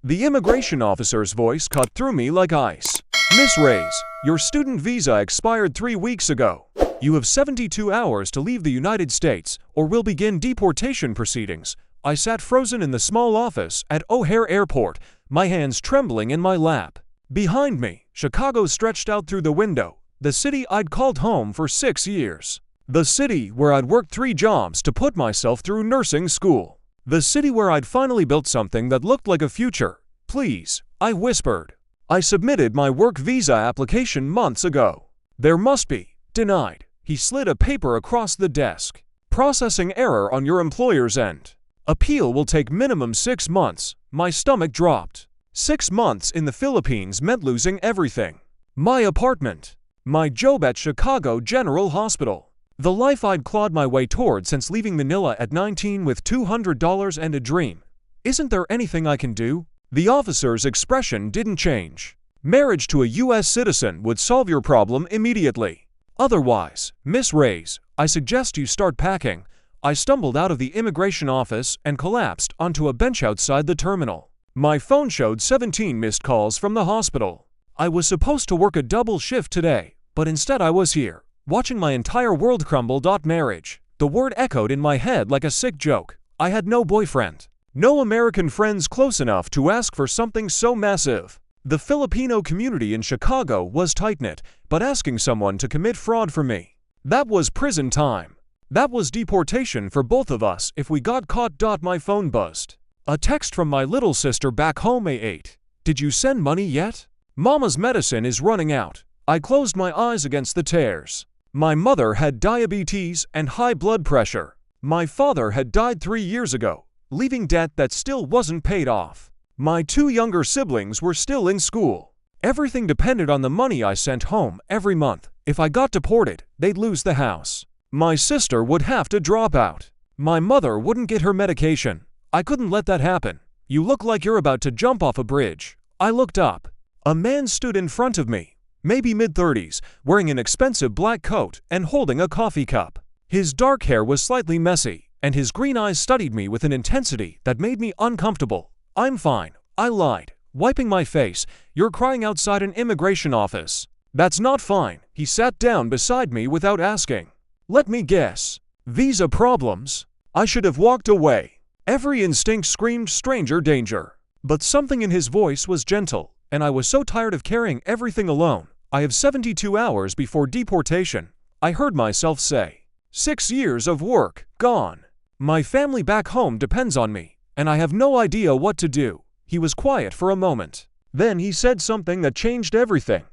The immigration officer's voice cut through me like ice. Miss Reyes, your student visa expired 3 weeks ago. You have 72 hours to leave the United States or will begin deportation proceedings. I sat frozen in the small office at O'Hare Airport, my hands trembling in my lap. Behind me, Chicago stretched out through the window, the city I'd called home for 6 years. The city where I'd worked 3 jobs to put myself through nursing school. The city where I'd finally built something that looked like a future. Please, I whispered. I submitted my work visa application months ago. There must be. Denied. He slid a paper across the desk. Processing error on your employer's end. Appeal will take minimum 6 months. My stomach dropped. 6 months in the Philippines meant losing everything. My apartment. My job at Chicago General Hospital. The life I'd clawed my way toward since leaving Manila at 19 with $200 and a dream. Isn't there anything I can do? The officer's expression didn't change. Marriage to a U.S. citizen would solve your problem immediately. Otherwise, Miss Reyes, I suggest you start packing. I stumbled out of the immigration office and collapsed onto a bench outside the terminal. My phone showed 17 missed calls from the hospital. I was supposed to work a double shift today, but instead I was here, watching my entire world crumble. Marriage. The word echoed in my head like a sick joke. I had no boyfriend. No American friends close enough to ask for something so massive. The Filipino community in Chicago was tight-knit, but asking someone to commit fraud for me, that was prison time. That was deportation for both of us if we got caught. My phone buzzed. A text from my little sister back home. A8. Did you send money yet? Mama's medicine is running out. I closed my eyes against the tears. My mother had diabetes and high blood pressure. My father had died 3 years ago, leaving debt that still wasn't paid off. My 2 younger siblings were still in school. Everything depended on the money I sent home every month. If I got deported, they'd lose the house. My sister would have to drop out. My mother wouldn't get her medication. I couldn't let that happen. You look like you're about to jump off a bridge. I looked up. A man stood in front of me, maybe mid-30s, wearing an expensive black coat and holding a coffee cup. His dark hair was slightly messy, and his green eyes studied me with an intensity that made me uncomfortable. I'm fine, I lied, wiping my face. You're crying outside an immigration office. That's not fine. He sat down beside me without asking. Let me guess. Visa problems? I should have walked away. Every instinct screamed stranger danger. But something in his voice was gentle, and I was so tired of carrying everything alone. I have 72 hours before deportation, I heard myself say. 6 years of work, gone. My family back home depends on me, and I have no idea what to do. He was quiet for a moment. Then he said something that changed everything.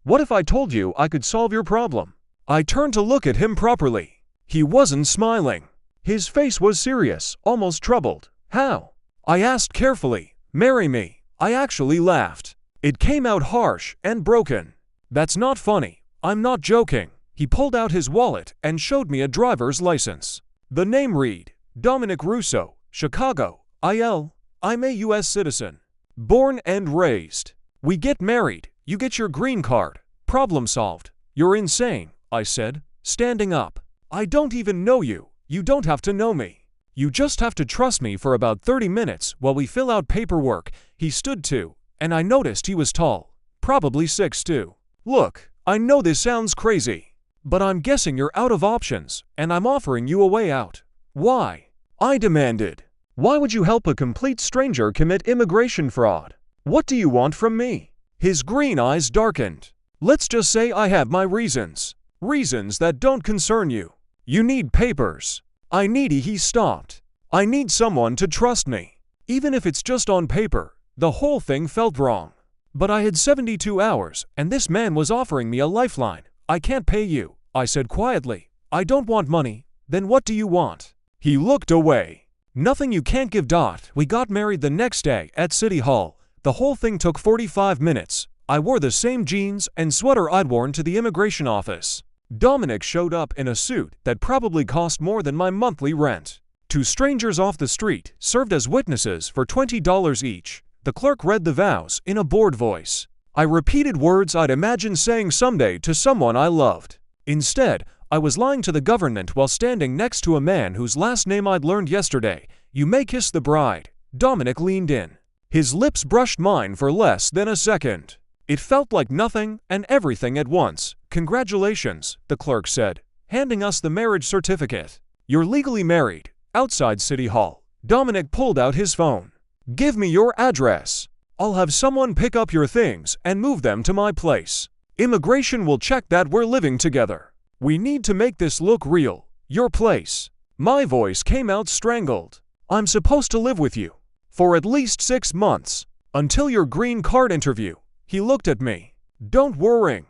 What if I told you I could solve your problem? I turned to look at him properly. He wasn't smiling. His face was serious, almost troubled. How? I asked carefully. Marry me. I actually laughed. It came out harsh and broken. That's not funny. I'm not joking. He pulled out his wallet and showed me a driver's license. The name read, Dominic Russo, Chicago, IL. I'm a U.S. citizen. Born and raised. We get married. You get your green card. Problem solved. You're insane, I said, standing up. I don't even know you. You don't have to know me. You just have to trust me for about 30 minutes while we fill out paperwork. He stood too, and I noticed he was tall. Probably 6'2". Look, I know this sounds crazy, but I'm guessing you're out of options, and I'm offering you a way out. Why? I demanded. Why would you help a complete stranger commit immigration fraud? What do you want from me? His green eyes darkened. Let's just say I have my reasons. Reasons that don't concern you. You need papers. I need. He stopped. I need someone to trust me. Even if it's just on paper. The whole thing felt wrong. But I had 72 hours, and this man was offering me a lifeline. I can't pay you, I said quietly. I don't want money. Then what do you want? He looked away. Nothing you can't give. We got married the next day at City Hall. The whole thing took 45 minutes. I wore the same jeans and sweater I'd worn to the immigration office. Dominic showed up in a suit that probably cost more than my monthly rent. 2 strangers off the street served as witnesses for $20 each. The clerk read the vows in a bored voice. I repeated words I'd imagined saying someday to someone I loved. Instead, I was lying to the government while standing next to a man whose last name I'd learned yesterday. You may kiss the bride. Dominic leaned in. His lips brushed mine for less than a second. It felt like nothing and everything at once. "Congratulations," the clerk said, handing us the marriage certificate. "You're legally married." Outside City Hall, Dominic pulled out his phone. "Give me your address. I'll have someone pick up your things and move them to my place. Immigration will check that we're living together. We need to make this look real. Your place." My voice came out strangled. "I'm supposed to live with you for at least 6 months, until your green card interview." He looked at me. "Don't worry.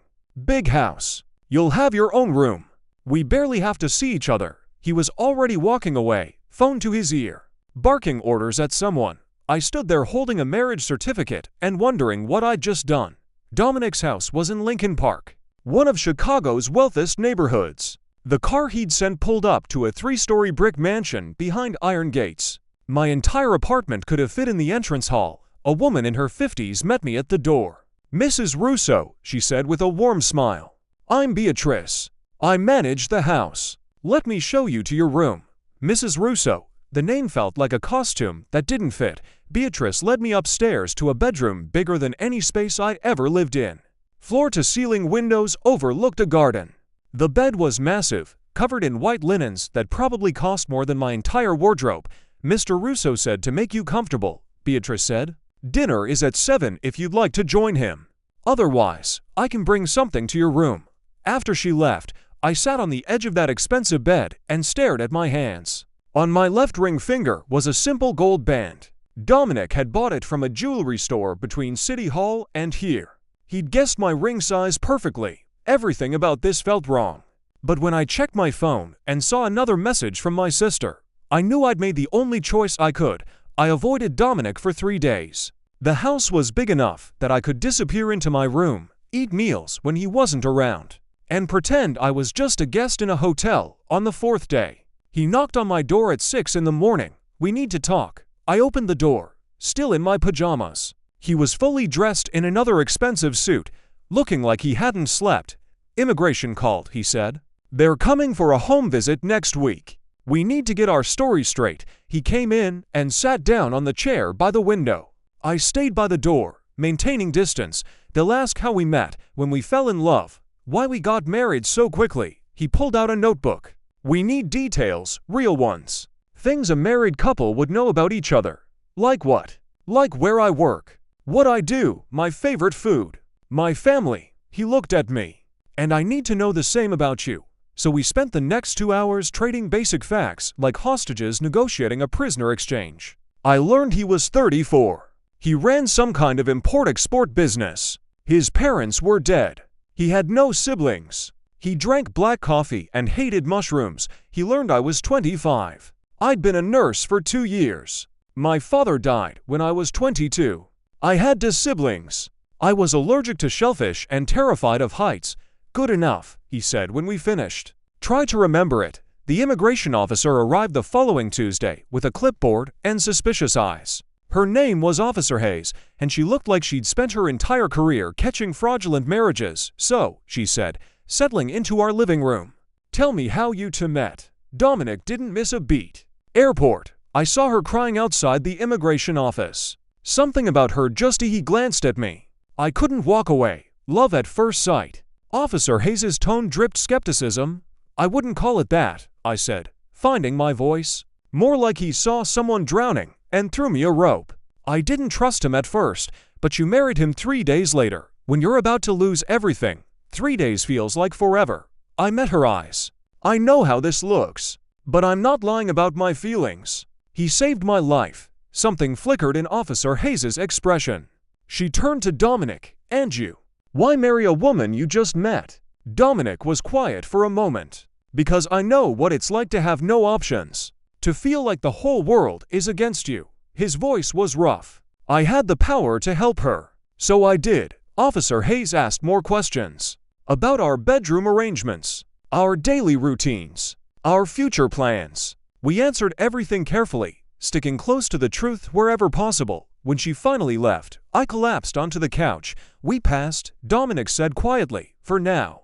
Big house. You'll have your own room. We barely have to see each other." He was already walking away, phone to his ear, barking orders at someone. I stood there holding a marriage certificate and wondering what I'd just done. Dominic's house was in Lincoln Park, one of Chicago's wealthiest neighborhoods. The car he'd sent pulled up to a 3-story brick mansion behind iron gates. My entire apartment could have fit in the entrance hall. A woman in her 50s met me at the door. "Mrs. Russo," she said with a warm smile. "I'm Beatrice. I manage the house. Let me show you to your room." Mrs. Russo. The name felt like a costume that didn't fit. Beatrice led me upstairs to a bedroom bigger than any space I'd ever lived in. Floor-to-ceiling windows overlooked a garden. The bed was massive, covered in white linens that probably cost more than my entire wardrobe. "Mr. Russo said to make you comfortable," Beatrice said. "Dinner is at 7 if you'd like to join him. Otherwise, I can bring something to your room." After she left, I sat on the edge of that expensive bed and stared at my hands. On my left ring finger was a simple gold band. Dominic had bought it from a jewelry store between City Hall and here. He'd guessed my ring size perfectly. Everything about this felt wrong. But when I checked my phone and saw another message from my sister, I knew I'd made the only choice I could. I avoided Dominic for 3 days. The house was big enough that I could disappear into my room, eat meals when he wasn't around, and pretend I was just a guest in a hotel. On the 4th day, he knocked on my door at 6 in the morning. "We need to talk." I opened the door, still in my pajamas. He was fully dressed in another expensive suit, looking like he hadn't slept. "Immigration called," he said. "They're coming for a home visit next week. We need to get our story straight." He came in and sat down on the chair by the window. I stayed by the door, maintaining distance. "They'll ask how we met, when we fell in love, why we got married so quickly." He pulled out a notebook. "We need details, real ones. Things a married couple would know about each other." "Like what?" "Like where I work, what I do, my favorite food, my family." He looked at me. "And I need to know the same about you." So we spent the next 2 hours trading basic facts like hostages negotiating a prisoner exchange. I learned he was 34. He ran some kind of import-export business. His parents were dead. He had no siblings. He drank black coffee and hated mushrooms. He learned I was 25. I'd been a nurse for 2 years. My father died when I was 22. I had 2 siblings. I was allergic to shellfish and terrified of heights. "Good enough," he said when we finished. "Try to remember it." The immigration officer arrived the following Tuesday with a clipboard and suspicious eyes. Her name was Officer Hayes, and she looked like she'd spent her entire career catching fraudulent marriages. "So," she said, settling into our living room, "tell me how you two met." Dominic didn't miss a beat. "Airport. I saw her crying outside the immigration office. Something about her just he glanced at me. I couldn't walk away. Love at first sight." Officer Hayes' tone dripped skepticism. "I wouldn't call it that," I said, finding my voice. "More like he saw someone drowning and threw me a rope." I didn't trust him at first, but you married him 3 days later, when you're about to lose everything. 3 days feels like forever. I met her eyes. "I know how this looks, but I'm not lying about my feelings. He saved my life." Something flickered in Officer Hayes' expression. She turned to Dominic. "And you? Why marry a woman you just met?" Dominic was quiet for a moment. "Because I know what it's like to have no options. To feel like the whole world is against you." His voice was rough. "I had the power to help her, so I did." Officer Hayes asked more questions. About our bedroom arrangements, our daily routines, our future plans. We answered everything carefully, sticking close to the truth wherever possible. When she finally left, I collapsed onto the couch. "We passed," Dominic said quietly, "for now."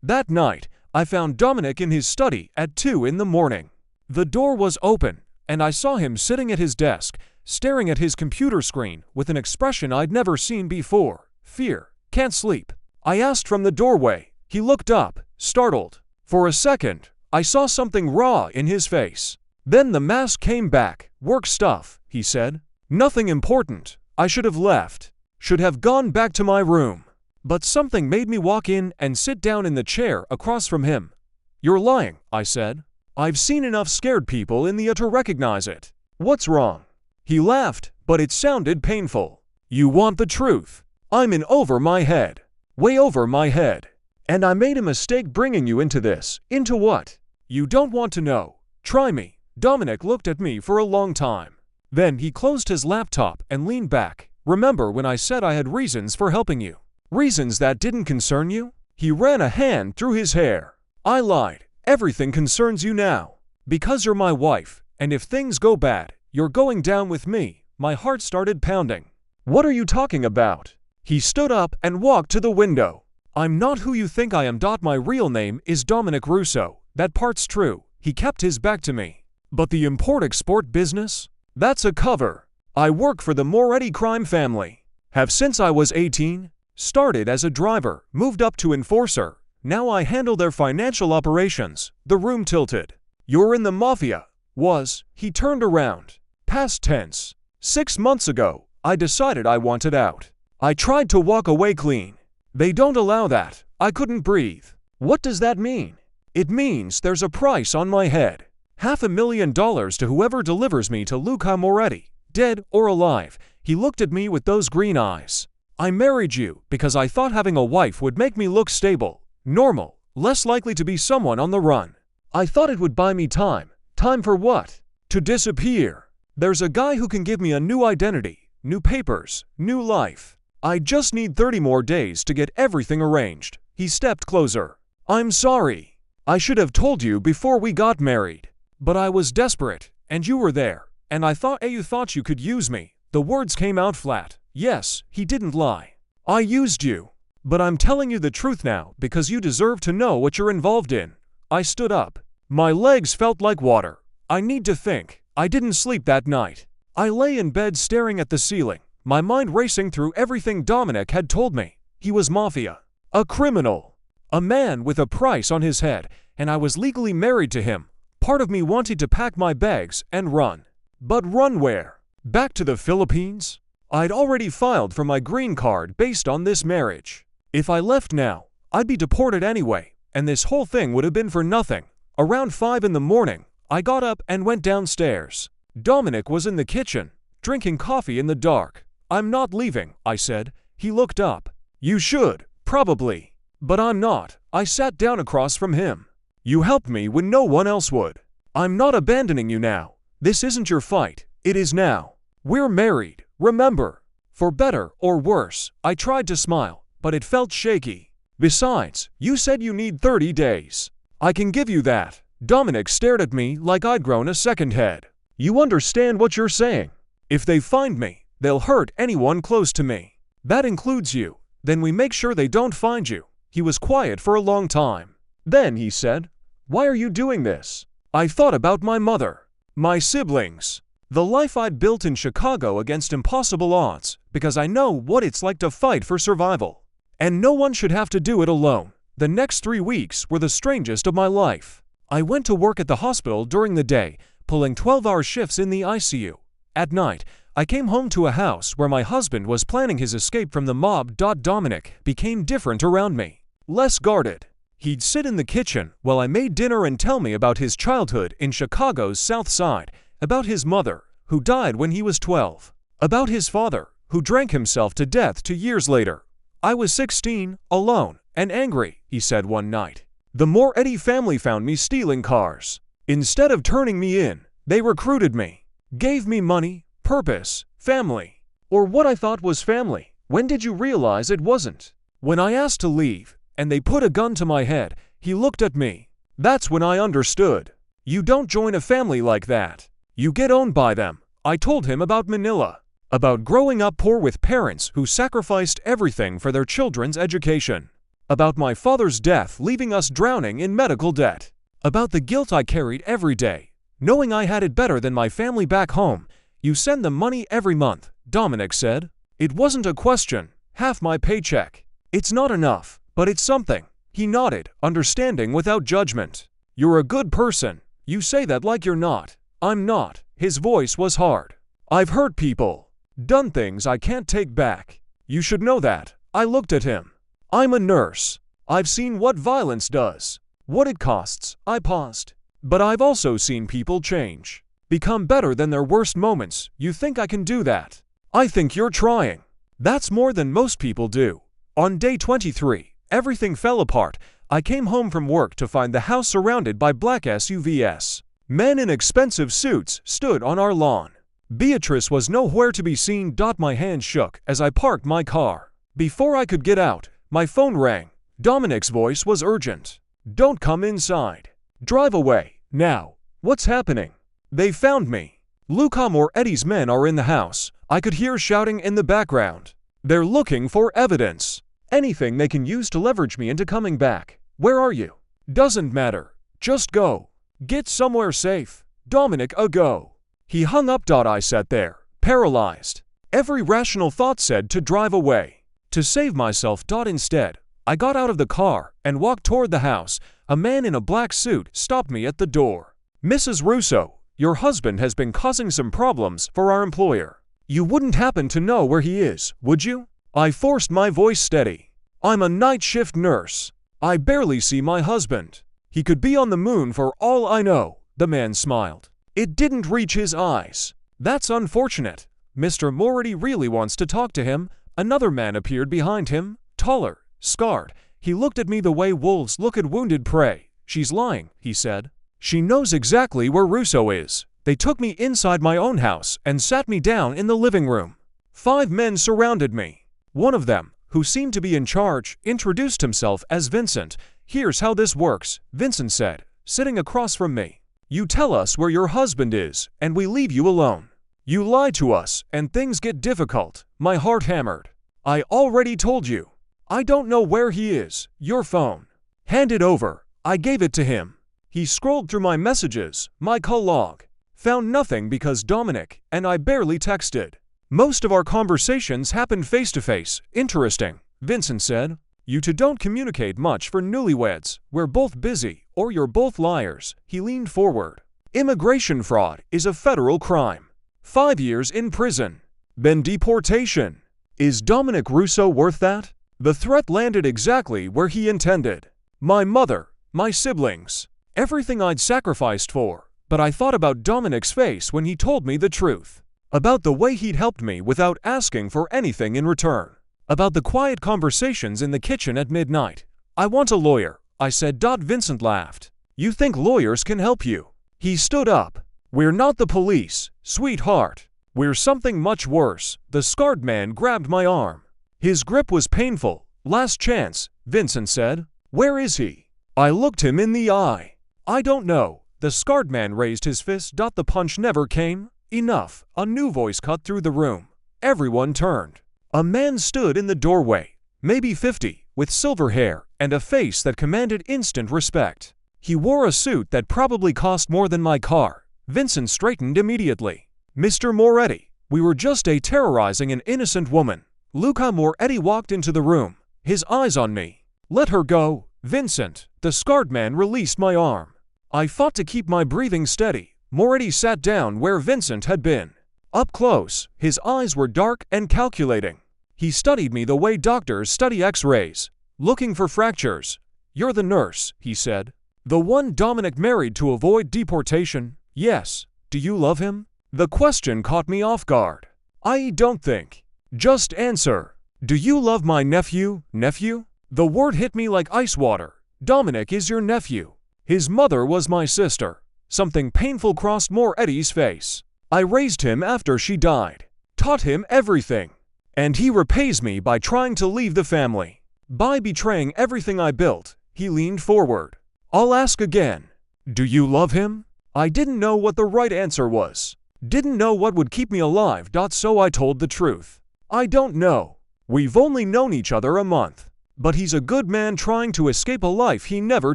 That night, I found Dominic in his study at 2 in the morning. The door was open, and I saw him sitting at his desk, staring at his computer screen with an expression I'd never seen before. Fear. Can't sleep. I asked from the doorway. He looked up, startled. For a second, I saw something raw in his face. Then the mask came back. Work stuff, he said. Nothing important. I should have left. Should have gone back to my room. But something made me walk in and sit down in the chair across from him. You're lying, I said. I've seen enough scared people in the to recognize it. What's wrong? He laughed, but it sounded painful. You want the truth? I'm in over my head. Way over my head. And I made a mistake bringing you into this. Into what? You don't want to know. Try me. Dominic looked at me for a long time. Then he closed his laptop and leaned back. Remember when I said I had reasons for helping you? Reasons that didn't concern you? He ran a hand through his hair. I lied. Everything concerns you now. Because you're my wife, and if things go bad, you're going down with me. My heart started pounding. What are you talking about? He stood up and walked to the window. I'm not who you think I am. My real name is Dominic Russo. That part's true. He kept his back to me. But the import-export business? That's a cover. I work for the Moretti crime family. Have since I was 18. Started as a driver, moved up to enforcer. Now I handle their financial operations. The room tilted. You're in the mafia. Was. He turned around. Past tense. 6 months ago, I decided I wanted out. I tried to walk away clean. They don't allow that. I couldn't breathe. What does that mean? It means there's a price on my head. $500,000 to whoever delivers me to Luca Moretti, dead or alive. He looked at me with those green eyes. I married you because I thought having a wife would make me look stable, normal, less likely to be someone on the run. I thought it would buy me time. Time for what? To disappear. There's a guy who can give me a new identity, new papers, new life. I just need 30 more days to get everything arranged. He stepped closer. I'm sorry. I should have told you before we got married. But I was desperate, and you were there, and I thought you thought you could use me. The words came out flat. Yes, he didn't lie. I used you. But I'm telling you the truth now because you deserve to know what you're involved in. I stood up. My legs felt like water. I need to think. I didn't sleep that night. I lay in bed staring at the ceiling, my mind racing through everything Dominic had told me. He was mafia. A criminal. A man with a price on his head, and I was legally married to him. Part of me wanted to pack my bags and run. But run where? Back to the Philippines? I'd already filed for my green card based on this marriage. If I left now, I'd be deported anyway, and this whole thing would have been for nothing. Around 5 in the morning, I got up and went downstairs. Dominic was in the kitchen, drinking coffee in the dark. I'm not leaving, I said. He looked up. You should, probably. But I'm not. I sat down across from him. You helped me when no one else would. I'm not abandoning you now. This isn't your fight. It is now. We're married, remember. For better or worse, I tried to smile, but it felt shaky. Besides, you said you need 30 days. I can give you that. Dominic stared at me like I'd grown a second head. You understand what you're saying? If they find me, they'll hurt anyone close to me. That includes you. Then we make sure they don't find you. He was quiet for a long time. Then he said, Why are you doing this? I thought about my mother, my siblings, the life I'd built in Chicago against impossible odds, because I know what it's like to fight for survival. And no one should have to do it alone. The next 3 weeks were the strangest of my life. I went to work at the hospital during the day, pulling 12-hour shifts in the ICU. At night, I came home to a house where my husband was planning his escape from the mob. Dominic became different around me, less guarded. He'd sit in the kitchen while I made dinner and tell me about his childhood in Chicago's South Side, about his mother, who died when he was 12, about his father, who drank himself to death 2 years later. I was 16, alone, and angry, he said one night. The Moretti family found me stealing cars. Instead of turning me in, they recruited me, gave me money, purpose, family. Or what I thought was family. When did you realize it wasn't? When I asked to leave, and they put a gun to my head, he looked at me. That's when I understood. You don't join a family like that. You get owned by them. I told him about Manila, about growing up poor with parents who sacrificed everything for their children's education, about my father's death leaving us drowning in medical debt, about the guilt I carried every day, knowing I had it better than my family back home, You send them money every month, Dominic said. It wasn't a question. Half my paycheck. It's not enough, but it's something. He nodded, understanding without judgment. You're a good person. You say that like you're not. I'm not. His voice was hard. I've hurt people. Done things I can't take back. You should know that. I looked at him. I'm a nurse. I've seen what violence does. What it costs. I paused. But I've also seen people change. Become better than their worst moments. You think I can do that? I think you're trying. That's more than most people do. On day 23, everything fell apart. I came home from work to find the house surrounded by black SUVs. Men in expensive suits stood on our lawn. Beatrice was nowhere to be seen. My hand shook as I parked my car. Before I could get out, my phone rang. Dominic's voice was urgent. Don't come inside. Drive away, now. What's happening? They found me. Luca Moretti's men are in the house. I could hear shouting in the background. They're looking for evidence. Anything they can use to leverage me into coming back. Where are you? Doesn't matter. Just go. Get somewhere safe. Dominic, go. He hung up. I sat there, paralyzed. Every rational thought said to drive away. To save myself. Instead, I got out of the car and walked toward the house. A man in a black suit stopped me at the door. Mrs. Russo, your husband has been causing some problems for our employer. You wouldn't happen to know where he is, would you? I forced my voice steady. I'm a night shift nurse. I barely see my husband. He could be on the moon for all I know, the man smiled. It didn't reach his eyes. That's unfortunate. Mr. Moretti really wants to talk to him. Another man appeared behind him, taller, scarred. He looked at me the way wolves look at wounded prey. She's lying, he said. She knows exactly where Russo is. They took me inside my own house and sat me down in the living room. 5 men surrounded me. One of them, who seemed to be in charge, introduced himself as Vincent. Here's how this works, Vincent said, sitting across from me. You tell us where your husband is, and we leave you alone. You lie to us, and things get difficult. My heart hammered. I already told you. I don't know where he is. Your phone. Hand it over. I gave it to him. He scrolled through my messages, my call log. Found nothing because Dominic and I barely texted. Most of our conversations happened face-to-face. Interesting, Vincent said. You two don't communicate much for newlyweds. We're both busy, or you're both liars. He leaned forward. Immigration fraud is a federal crime. 5 years in prison. Then deportation. Is Dominic Russo worth that? The threat landed exactly where he intended. My mother, my siblings, everything I'd sacrificed for. But I thought about Dominic's face when he told me the truth. About the way he'd helped me without asking for anything in return. About the quiet conversations in the kitchen at midnight. I want a lawyer, I said. Vincent laughed. You think lawyers can help you? He stood up. We're not the police, sweetheart. We're something much worse. The scarred man grabbed my arm. His grip was painful. Last chance, Vincent said. Where is he? I looked him in the eye. I don't know. The scarred man raised his fist. The punch never came. Enough. A new voice cut through the room. Everyone turned. A man stood in the doorway, maybe 50, with silver hair and a face that commanded instant respect. He wore a suit that probably cost more than my car. Vincent straightened immediately. Mr. Moretti, we were just terrorizing an innocent woman. Luca Moretti walked into the room, his eyes on me. Let her go, Vincent. The scarred man released my arm. I fought to keep my breathing steady. Moretti sat down where Vincent had been. Up close, his eyes were dark and calculating. He studied me the way doctors study X-rays, looking for fractures. You're the nurse, he said. The one Dominic married to avoid deportation? Yes. Do you love him? The question caught me off guard. I don't think. Just answer. Do you love my nephew? Nephew? The word hit me like ice water. Dominic is your nephew. His mother was my sister. Something painful crossed Moretti's face. I raised him after she died. Taught him everything. And he repays me by trying to leave the family. By betraying everything I built. He leaned forward. I'll ask again. Do you love him? I didn't know what the right answer was. Didn't know what would keep me alive. So I told the truth. I don't know. We've only known each other a month. But he's a good man trying to escape a life he never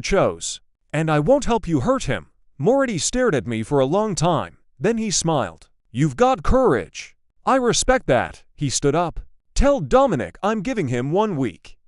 chose. And I won't help you hurt him. Moretti stared at me for a long time. Then he smiled. You've got courage. I respect that. He stood up. Tell Dominic I'm giving him 1 week.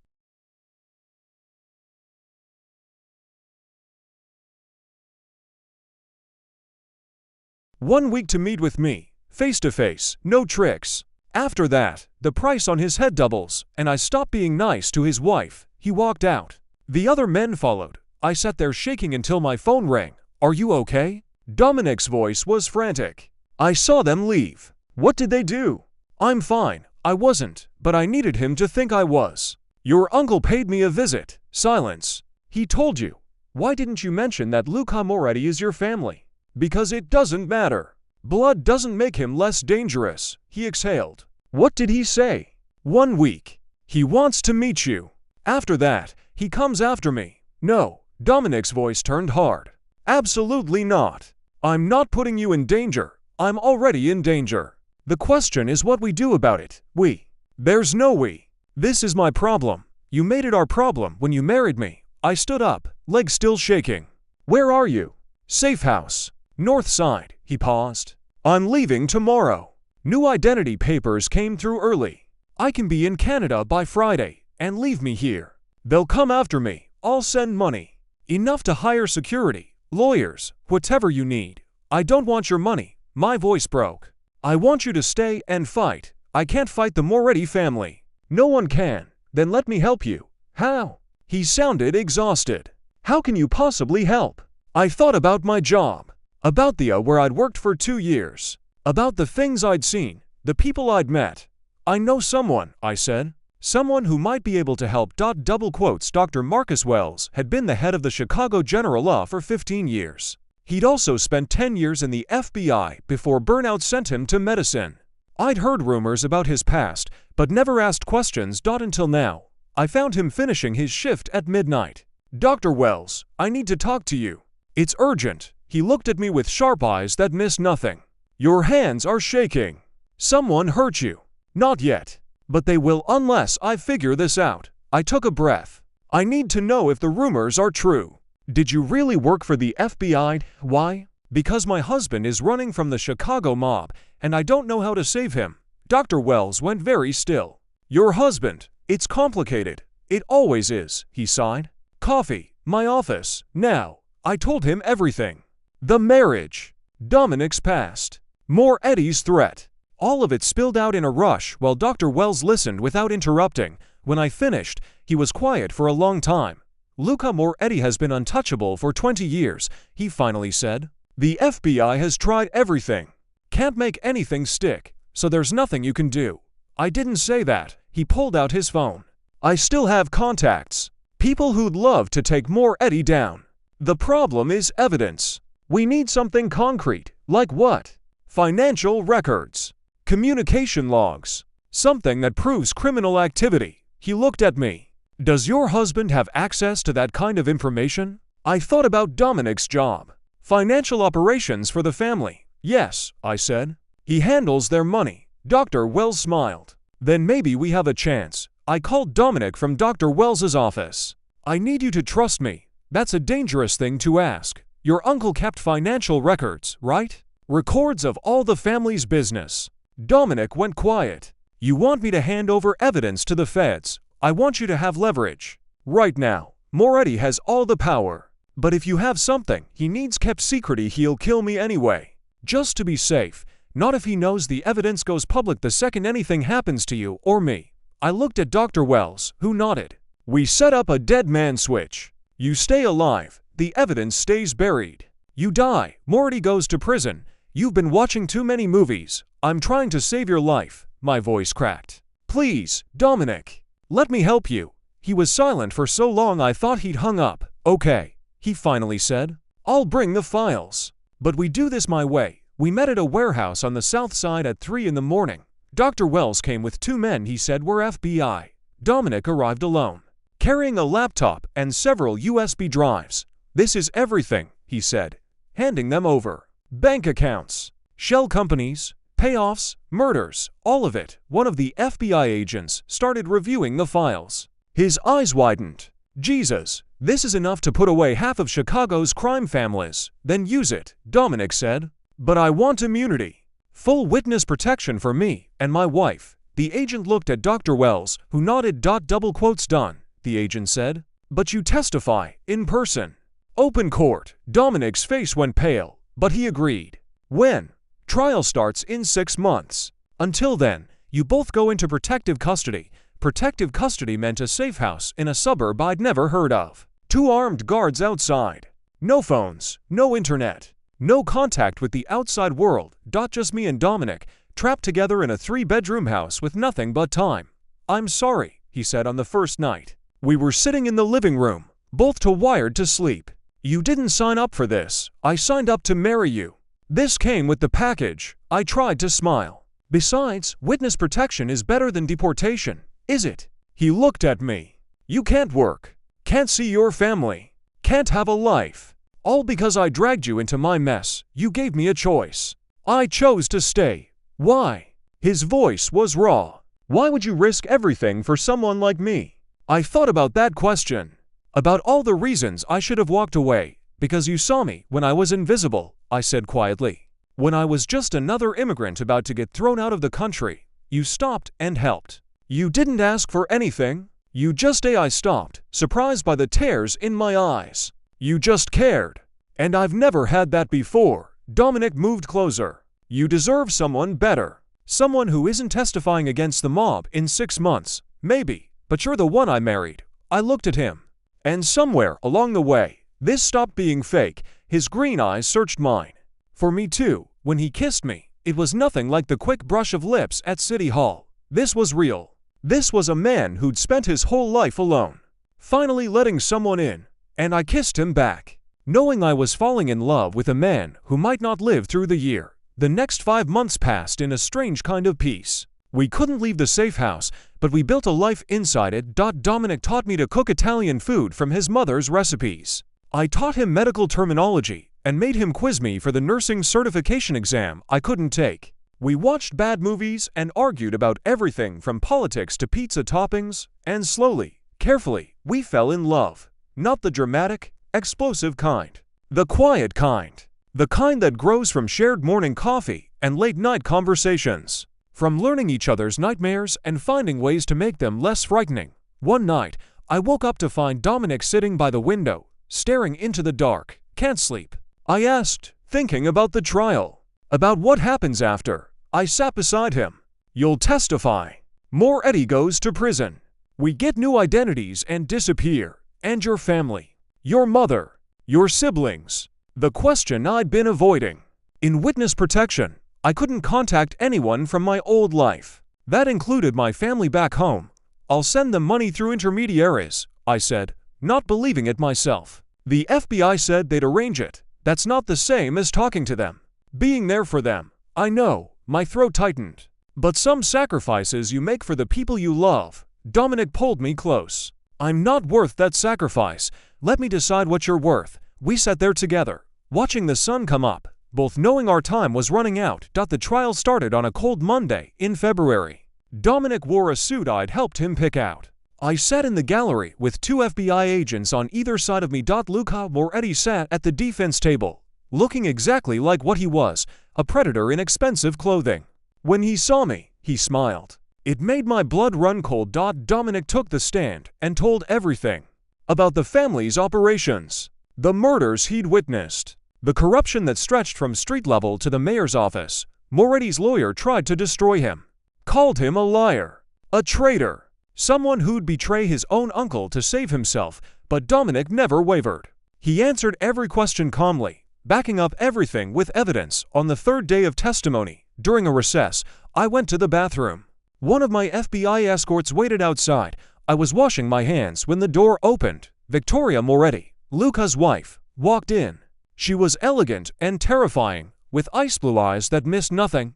"1 week to meet with me, face to face, no tricks. After that, the price on his head doubles, and I stop being nice to his wife." He walked out. The other men followed. I sat there shaking until my phone rang. "Are you okay?" Dominic's voice was frantic. I saw them leave. "What did they do?" "I'm fine. I wasn't, but I needed him to think I was." "Your uncle paid me a visit." Silence. "He told you. Why didn't you mention that Luca Moretti is your family?" "Because it doesn't matter. Blood doesn't make him less dangerous." He exhaled. "What did he say?" 1 week. He wants to meet you. After that, he comes after me." "No." Dominic's voice turned hard. "Absolutely not. I'm not putting you in danger. I'm already in danger. The question is what we do about it. We. There's no we. This is my problem. You made it our problem when you married me." I stood up, legs still shaking. "Where are you?" "Safe house. North side." He paused. "I'm leaving tomorrow." New identity papers came through early. "I can be in Canada by Friday, and leave me here. They'll come after me. I'll send money. Enough to hire security, lawyers, whatever you need. I don't want your money." My voice broke. "I want you to stay and fight. I can't fight the Moretti family." "No one can." "Then let me help you." "How?" He sounded exhausted. "How can you possibly help?" I thought about my job. About the where I'd worked for 2 years. About the things I'd seen, the people I'd met. "I know someone," I said. "Someone who might be able to help." Double quotes. Dr. Marcus Wells had been the head of the Chicago General Law for 15 years. He'd also spent 10 years in the FBI before burnout sent him to medicine. I'd heard rumors about his past, but never asked questions. Until now. I found him finishing his shift at midnight. "Dr. Wells, I need to talk to you. It's urgent." He looked at me with sharp eyes that missed nothing. "Your hands are shaking. Someone hurt you." "Not yet. But they will unless I figure this out." I took a breath. "I need to know if the rumors are true. Did you really work for the FBI? Why?" "Because my husband is running from the Chicago mob, and I don't know how to save him." Dr. Wells went very still. "Your husband? It's complicated. It always is," he sighed. "Coffee, my office, now." I told him everything. The marriage. Dominic's past. More Eddie's threat. All of it spilled out in a rush while Dr. Wells listened without interrupting. When I finished, he was quiet for a long time. "Luca Moretti has been untouchable for 20 years, he finally said. "The FBI has tried everything. Can't make anything stick, so there's nothing you can do." I didn't say that. He pulled out his phone. "I still have contacts. People who'd love to take Moretti down. The problem is evidence. We need something concrete." "Like what?" "Financial records. Communication logs. Something that proves criminal activity." He looked at me. "Does your husband have access to that kind of information?" I thought about Dominic's job. "Financial operations for the family." "Yes," I said. "He handles their money." Dr. Wells smiled. "Then maybe we have a chance." I called Dominic from Dr. Wells's office. "I need you to trust me. That's a dangerous thing to ask. Your uncle kept financial records, right? Records of all the family's business." Dominic went quiet. "You want me to hand over evidence to the feds. I want you to have leverage. Right now, Moretti has all the power. But if you have something he needs kept secret, he'll kill me anyway. Just to be safe, not if he knows the evidence goes public the second anything happens to you or me." I looked at Dr. Wells, who nodded. "We set up a dead man switch. You stay alive, the evidence stays buried. You die, Moretti goes to prison. You've been watching too many movies. I'm trying to save your life." My voice cracked. "Please, Dominic. Let me help you." He was silent for so long I thought he'd hung up. "Okay," he finally said. "I'll bring the files. But we do this my way." We met at a warehouse on the south side at 3 in the morning. Dr. Wells came with 2 men he said were FBI. Dominic arrived alone, carrying a laptop and several USB drives. "This is everything," he said, handing them over. "Bank accounts, shell companies, payoffs, murders, all of it." One of the FBI agents started reviewing the files. His eyes widened. "Jesus, this is enough to put away half of Chicago's crime families." "Then use it," Dominic said. "But I want immunity." Full witness protection for me and my wife. The agent looked at Dr. Wells, who nodded. Double quotes done, the agent said. But you testify, in person. Open court. Dominic's face went pale, but he agreed. When? Trial starts in 6 months. Until then, you both go into protective custody. Protective custody meant a safe house in a suburb I'd never heard of. 2 armed guards outside. No phones, no internet, no contact with the outside world. Just me and Dominic, trapped together in a 3-bedroom house with nothing but time. I'm sorry, he said on the first night. We were sitting in the living room, both too wired to sleep. You didn't sign up for this. I signed up to marry you. This came with the package. I tried to smile. Besides, witness protection is better than deportation, is it? He looked at me. You can't work, can't see your family, can't have a life. All because I dragged you into my mess. You gave me a choice. I chose to stay. Why? His voice was raw. Why would you risk everything for someone like me? I thought about that question. About all the reasons I should have walked away. Because you saw me when I was invisible, I said quietly. When I was just another immigrant about to get thrown out of the country, you stopped and helped. You didn't ask for anything. You just I stopped, surprised by the tears in my eyes. You just cared. And I've never had that before. Dominic moved closer. You deserve someone better. Someone who isn't testifying against the mob in 6 months. Maybe, but you're the one I married. I looked at him. And somewhere along the way, this stopped being fake. His green eyes searched mine. For me too, when he kissed me, it was nothing like the quick brush of lips at City Hall. This was real. This was a man who'd spent his whole life alone, finally letting someone in, and I kissed him back, knowing I was falling in love with a man who might not live through the year. The next 5 months passed in a strange kind of peace. We couldn't leave the safe house, but we built a life inside it. Dominic taught me to cook Italian food from his mother's recipes. I taught him medical terminology and made him quiz me for the nursing certification exam I couldn't take. We watched bad movies and argued about everything from politics to pizza toppings, and slowly, carefully, we fell in love. Not the dramatic, explosive kind. The quiet kind. The kind that grows from shared morning coffee and late-night conversations. From learning each other's nightmares and finding ways to make them less frightening. One night, I woke up to find Dominic sitting by the window, staring into the dark. Can't sleep. I asked, thinking about the trial. About what happens after. I sat beside him. You'll testify. More Eddie goes to prison. We get new identities and disappear. And your family. Your mother. Your siblings. The question I'd been avoiding. In witness protection, I couldn't contact anyone from my old life. That included my family back home. I'll send them money through intermediaries, I said, not believing it myself. The FBI said they'd arrange it. That's not the same as talking to them. Being there for them. I know. My throat tightened. But some sacrifices you make for the people you love. Dominic pulled me close. I'm not worth that sacrifice. Let me decide what you're worth. We sat there together, watching the sun come up, both knowing our time was running out. The trial started on a cold Monday in February. Dominic wore a suit I'd helped him pick out. I sat in the gallery with 2 FBI agents on either side of me. Luca Moretti sat at the defense table, looking exactly like what he was, a predator in expensive clothing. When he saw me, he smiled. It made my blood run cold. Dominic took the stand and told everything. About the family's operations, the murders he'd witnessed, the corruption that stretched from street level to the mayor's office. Moretti's lawyer tried to destroy him, called him a liar, a traitor, someone who'd betray his own uncle to save himself, but Dominic never wavered. He answered every question calmly, backing up everything with evidence. On the 3rd day of testimony, during a recess, I went to the bathroom. One of my FBI escorts waited outside. I was washing my hands when the door opened. Victoria Moretti, Luca's wife, walked in. She was elegant and terrifying, with ice blue eyes that missed nothing.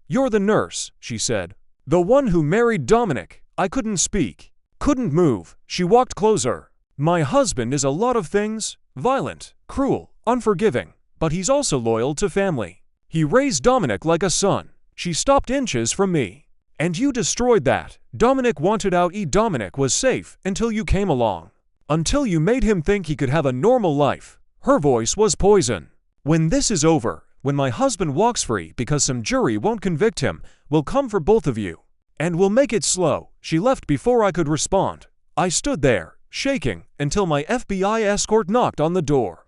"You're the nurse," she said. "The one who married Dominic." I couldn't speak, couldn't move. She walked closer. "My husband is a lot of things. Violent, cruel, unforgiving. But he's also loyal to family. He raised Dominic like a son." She stopped inches from me. "And you destroyed that. Dominic wanted out. Dominic was safe until you came along. Until you made him think he could have a normal life." Her voice was poison. "When this is over, When my husband walks free because some jury won't convict him, we'll come for both of you. And we'll make it slow." She left before I could respond. I stood there, shaking, until my FBI escort knocked on the door.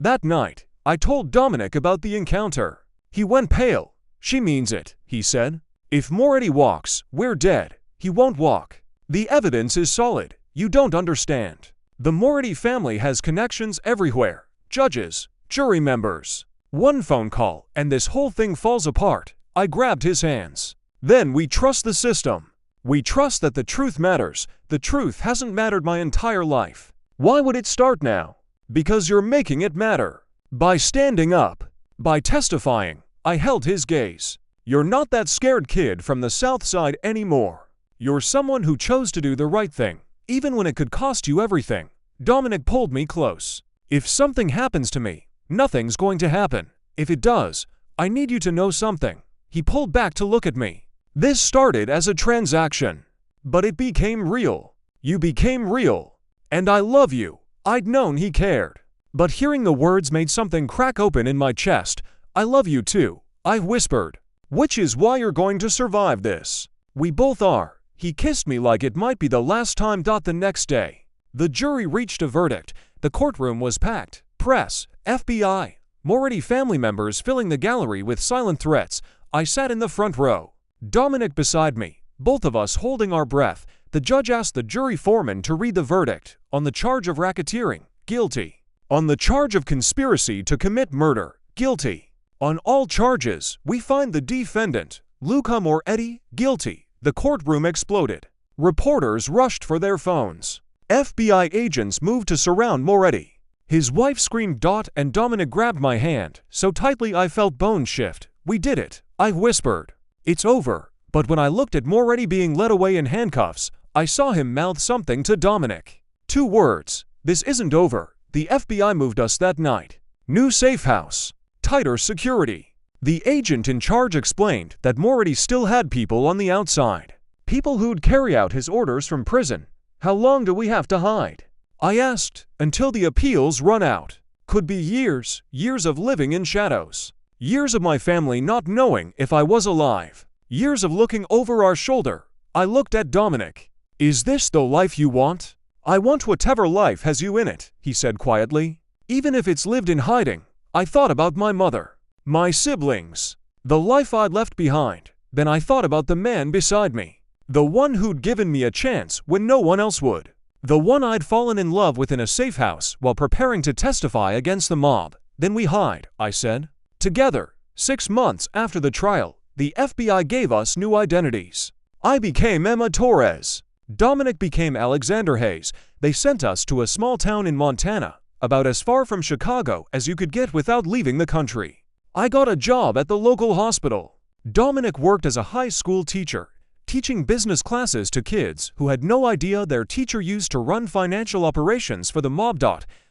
That night, I told Dominic about the encounter. He went pale. "She means it," he said. "If Moretti walks, we're dead. He won't walk. The evidence is solid. You don't understand. The Moretti family has connections everywhere. Judges, jury members. One phone call, and this whole thing falls apart." I grabbed his hands. "Then we trust the system. We trust that the truth matters. The truth hasn't mattered my entire life. Why would it start now? Because you're making it matter. By standing up. By testifying." I held his gaze. "You're not that scared kid from the South Side anymore. You're someone who chose to do the right thing, even when it could cost you everything." Dominic pulled me close. "If something happens to me, nothing's going to happen. If it does, I need you to know something." He pulled back to look at me. "This started as a transaction, but it became real. You became real. And I love you." I'd known he cared. But hearing the words made something crack open in my chest. "I love you too," I whispered. "Which is why you're going to survive this." "We both are." He kissed me like it might be the last time. The next day, the jury reached a verdict. The courtroom was packed. Press, FBI, Moretti family members filling the gallery with silent threats. I sat in the front row. Dominic beside me, both of us holding our breath. The judge asked the jury foreman to read the verdict. On the charge of racketeering, guilty. On the charge of conspiracy to commit murder, guilty. On all charges, we find the defendant, Luca Moretti, guilty. The courtroom exploded. Reporters rushed for their phones. FBI agents moved to surround Moretti. His wife screamed. And Dominic grabbed my hand so tightly I felt bones shift. "We did it," I whispered. "It's over." But when I looked at Moretti being led away in handcuffs, I saw him mouth something to Dominic. 2 words. "This isn't over." The FBI moved us that night. New safe house. Tighter security. The agent in charge explained that Moretti still had people on the outside. People who'd carry out his orders from prison. "How long do we have to hide?" I asked. "Until the appeals run out." Could be years, years of living in shadows. Years of my family not knowing if I was alive. Years of looking over our shoulder. I looked at Dominic. "Is this the life you want?" "I want whatever life has you in it," he said quietly. "Even if it's lived in hiding." I thought about my mother, my siblings, the life I'd left behind. Then I thought about the man beside me. The one who'd given me a chance when no one else would. The one I'd fallen in love with in a safe house while preparing to testify against the mob. "Then we hide," I said. "Together." 6 months after the trial, the FBI gave us new identities. I became Emma Torres. Dominic became Alexander Hayes. They sent us to a small town in Montana, about as far from Chicago as you could get without leaving the country. I got a job at the local hospital. Dominic worked as a high school teacher, teaching business classes to kids who had no idea their teacher used to run financial operations for the mob.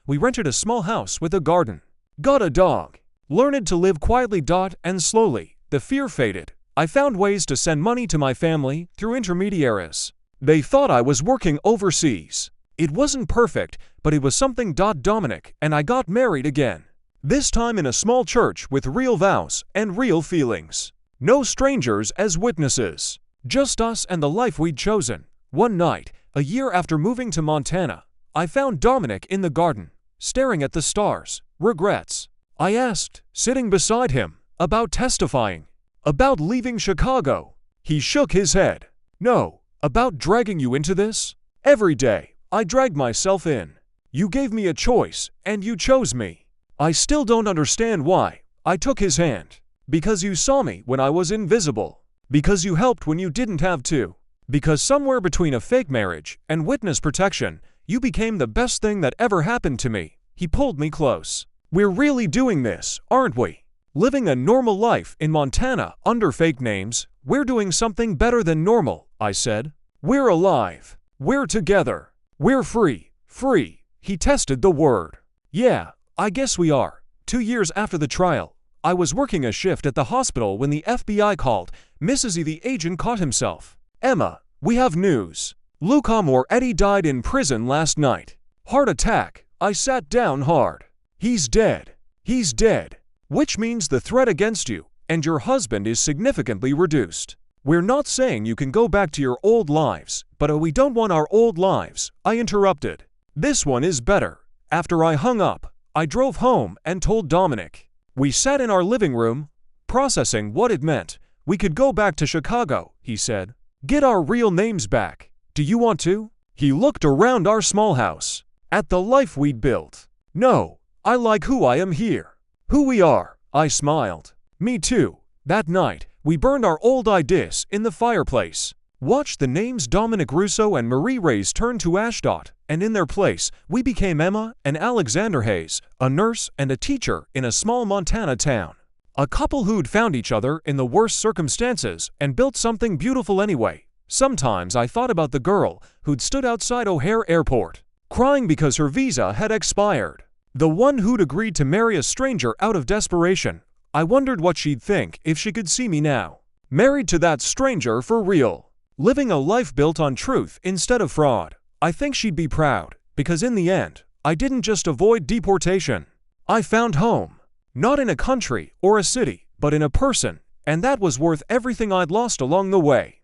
We rented a small house with a garden. Got a dog. Learned to live quietly. And slowly, the fear faded. I found ways to send money to my family through intermediaries. They thought I was working overseas. It wasn't perfect, but it was something. Dominic and I got married again. This time in a small church with real vows and real feelings. No strangers as witnesses. Just us and the life we'd chosen. One night, a year after moving to Montana, I found Dominic in the garden, staring at the stars. "Regrets?" I asked, sitting beside him. "About testifying. About leaving Chicago." He shook his head. "No. About dragging you into this. Every day, I dragged myself in. You gave me a choice, and you chose me. I still don't understand why." I took his hand. "Because you saw me when I was invisible. Because you helped when you didn't have to. Because somewhere between a fake marriage and witness protection, you became the best thing that ever happened to me." He pulled me close. "We're really doing this, aren't we? Living a normal life in Montana under fake names. We're doing something better than normal," I said. "We're alive. We're together. We're free." Free. He tested the word. "Yeah, I guess we are." 2 years after the trial, I was working a shift at the hospital when the FBI called. Mrs. E. The agent caught himself. "Emma, we have news. Luca Moretti died in prison last night. Heart attack." I sat down hard. "He's dead. He's dead." which means the threat against you and your husband is significantly reduced. We're not saying you can go back to your old lives, but we don't want our old lives, I interrupted. This one is better. After I hung up, I drove home and told Dominic. We sat in our living room, processing what it meant. We could go back to Chicago, he said. Get our real names back. Do you want to? He looked around our small house, at the life we'd built. No, I like who I am here. Who we are, I smiled. Me too. That night, we burned our old ideas in the fireplace. Watched the names Dominic Russo and Marie Reyes turn to Ashdod, and in their place, we became Emma and Alexander Hayes, a nurse and a teacher in a small Montana town. A couple who'd found each other in the worst circumstances and built something beautiful anyway. Sometimes I thought about the girl who'd stood outside O'Hare Airport, crying because her visa had expired. The one who'd agreed to marry a stranger out of desperation. I wondered what she'd think if she could see me now. Married to that stranger for real. Living a life built on truth instead of fraud. I think she'd be proud, because in the end, I didn't just avoid deportation. I found home. Not in a country or a city, but in a person, and that was worth everything I'd lost along the way.